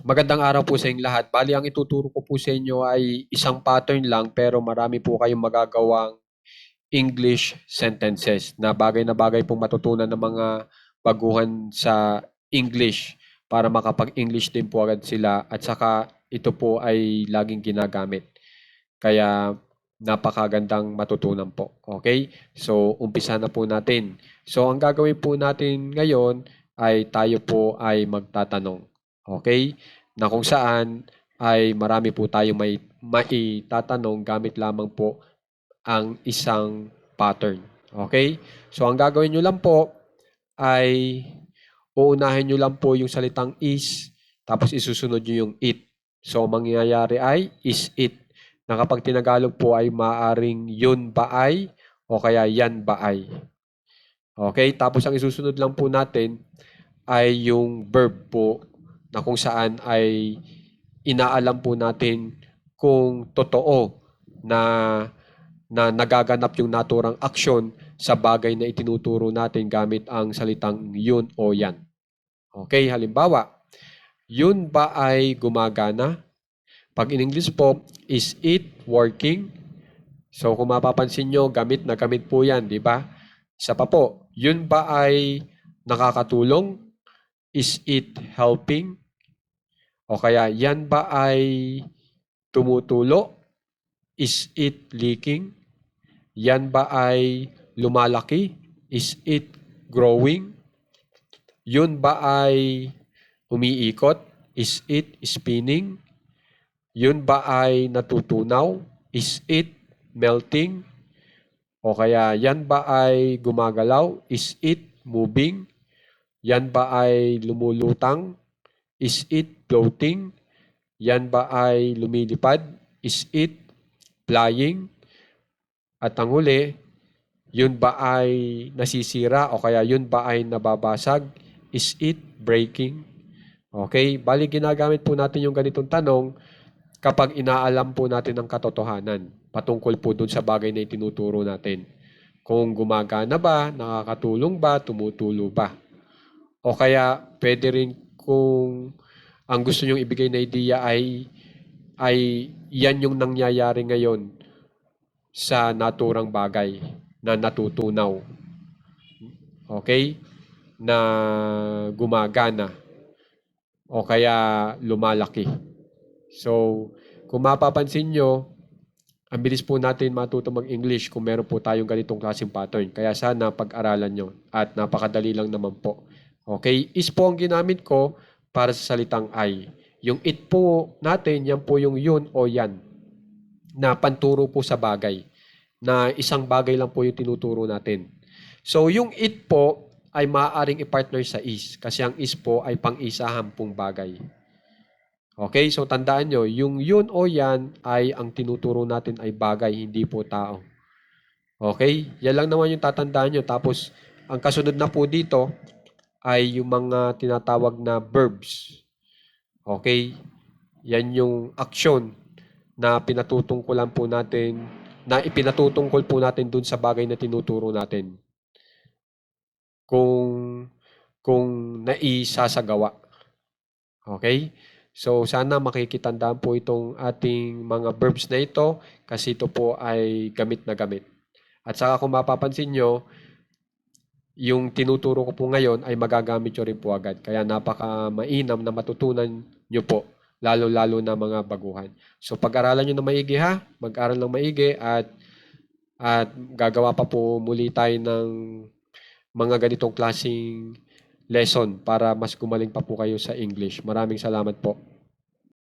Magandang araw po sa inyong lahat. Bali, ang ituturo ko po sa inyo ay isang pattern lang pero marami po kayong magagawang English sentences na bagay pong matutunan ng mga baguhan sa English para makapag-English din po agad sila at saka ito po ay laging ginagamit. Kaya napakagandang matutunan po. Okay? So, umpisa na po natin. So, ang gagawin po natin ngayon ay tayo po ay magtatanong. Okay? Na kung saan ay marami po tayong maitatanong gamit lamang po ang isang pattern. Okay? So, ang gagawin nyo lang po ay uunahin nyo lang po yung salitang is, tapos isusunod nyo yung it. So, mangyayari ay is it. Na kapag tinagalog po ay maaring yun ba ay o kaya yan ba ay. Okay? Tapos ang isusunod lang po natin ay yung verb po na kung saan ay inaalam po natin kung totoo na nagaganap yung naturang aksyon sa bagay na itinuturo natin gamit ang salitang yun o yan. Okay, halimbawa, yun ba ay gumagana? Pag in English po, is it working? So kung mapapansin nyo, gamit na gamit po yan, di ba? Isa pa po, yun ba ay nakakatulong? Is it helping? O kaya, yan ba ay tumutulo? Is it leaking? Yan ba ay lumalaki? Is it growing? Yun ba ay umiikot? Is it spinning? Yun ba ay natutunaw? Is it melting? O kaya yan ba ay gumagalaw? Is it moving? Yan ba ay lumulutang? Is it floating? Yan ba ay lumilipad? Is it flying? At ang huli, yun ba ay nasisira o kaya yun ba ay nababasag? Is it breaking? Okay, bali ginagamit po natin yung ganitong tanong kapag inaalam po natin ang katotohanan patungkol po dun sa bagay na itinuturo natin. Kung gumagana ba, nakakatulong ba, tumutulo ba? O kaya pwede rin kung ang gusto nyong ibigay na idea ay yan yung nangyayari ngayon sa naturang bagay na natutunaw. Okay? Na gumagana o kaya lumalaki. So, kung mapapansin nyo, ang bilis po natin matuto mag-English kung meron po tayong ganitong klaseng pattern. Kaya sana pag-aralan nyo at napakadali lang naman po. Okay? Is po ang ginamit ko para sa salitang I. Yung it po natin, yan po yung yun o yan na panturo po sa bagay. Na isang bagay lang po yung tinuturo natin. So, yung it po ay maaaring i-partner sa is kasi ang is po ay pang-isahan pong bagay. Okay, so tandaan nyo, yung yun o yan ay ang tinuturo natin ay bagay, hindi po tao. Okay, yan lang naman yung tatandaan nyo. Tapos, ang kasunod na po dito ay yung mga tinatawag na verbs. Okay, yan yung aksyon na pinatutungkulan po natin, na ipinatutungkol po natin dun sa bagay na tinuturo natin. Kung naisasagawa. Okay? So, sana makikitandaan po itong ating mga verbs na ito kasi ito po ay gamit na gamit. At saka kung mapapansin nyo, yung tinuturo ko po ngayon ay magagamit nyo rin po agad. Kaya napaka-mainam na matutunan nyo po, lalo-lalo na mga baguhan. So, pag-aralan nyo na maigi ha, mag-aral ng maigi at gagawa pa po muli tayo ng mga ganitong klaseng lesson para mas gumaling pa po kayo sa English. Maraming salamat po.